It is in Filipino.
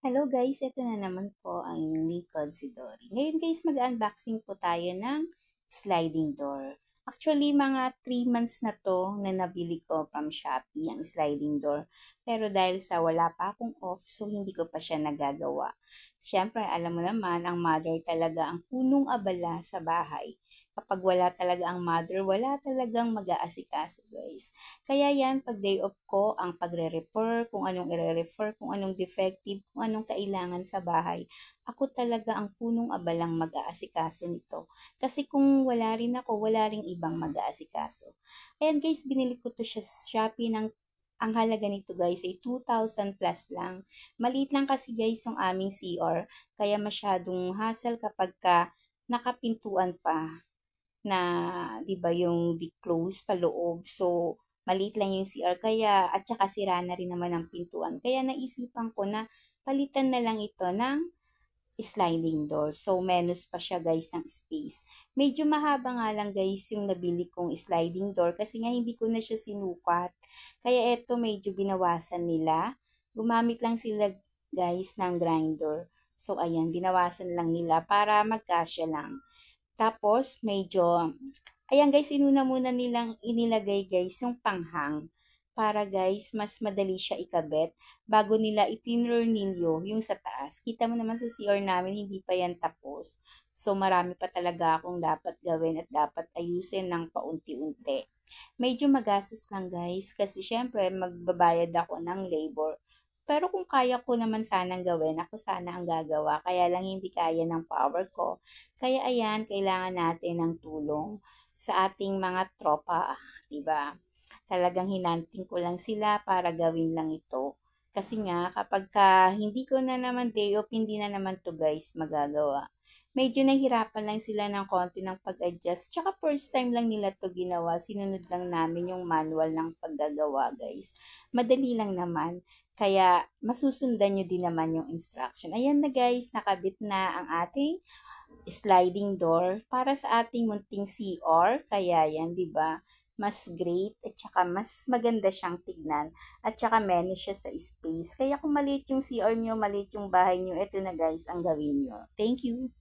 Hello guys, ito na naman po ang inyong lingkod si Dory. Ngayon guys, mag-unboxing po tayo ng sliding door. Actually, mga 3 months na to na nabili ko from Shopee ang sliding door. Pero dahil sa wala pa akong off, so hindi ko pa siya nagagawa. Siyempre, alam mo naman, ang mother talaga ang punong abala sa bahay. Kapag wala talaga ang mother, wala talagang mag-aasikaso guys. Kaya yan, pag day off ko, ang pagre-refer, kung anong ire-refer, kung anong defective, kung anong kailangan sa bahay, ako talaga ang punong abalang mag-aasikaso nito. Kasi kung wala rin ako, wala rin ibang mag-aasikaso. Ayan guys, binili ko to siya sa Shopee ng ang halaga nito guys ay 2,000 plus lang. Maliit lang kasi guys yung aming CR, kaya masyadong hassle kapag nakapintuan pa na 'di ba yung di-close pa loob. So, maliit lang yung CR kaya at saka sira na rin naman ang pintuan. Kaya naisipan ko na palitan na lang ito ng sliding door. So, menos pa siya guys ng space. Medyo mahaba nga lang guys yung nabili kong sliding door kasi nga hindi ko na siya sinukat. Kaya eto medyo binawasan nila. Gumamit lang sila guys ng grinder. So, ayan, binawasan lang nila para magkasya lang. Tapos, medyo, ayan guys, inuna muna nilang inilagay guys yung panghang para guys, mas madali siya ikabit bago nila itinurnilyo yung sa taas. Kita mo naman sa CR namin, hindi pa yan tapos. So, marami pa talaga akong dapat gawin at dapat ayusin ng paunti-unti. Medyo magastos lang guys kasi syempre magbabayad ako ng labor. Pero kung kaya ko naman sanang gawin, ako sana ang gagawa. Kaya lang hindi kaya ng power ko. Kaya ayan, kailangan natin ng tulong sa ating mga tropa, 'di ba? Talagang hinanting ko lang sila para gawin lang ito. Kasi nga, kapag hindi ko na naman day off, hindi na naman to guys magagawa. Medyo nahirapan lang sila ng konti ng pag-adjust. Tsaka first time lang nila to ginawa. Sinunod lang namin yung manual ng paggagawa guys. Madali lang naman. Kaya masusundan nyo din naman yung instruction. Ayan na guys, nakabit na ang ating sliding door para sa ating munting CR. Kaya yan, di ba? Mas great at saka mas maganda siyang tignan at saka menos siya sa space. Kaya kung maliit yung CR nyo, maliit yung bahay nyo, ito na guys ang gawin nyo. Thank you!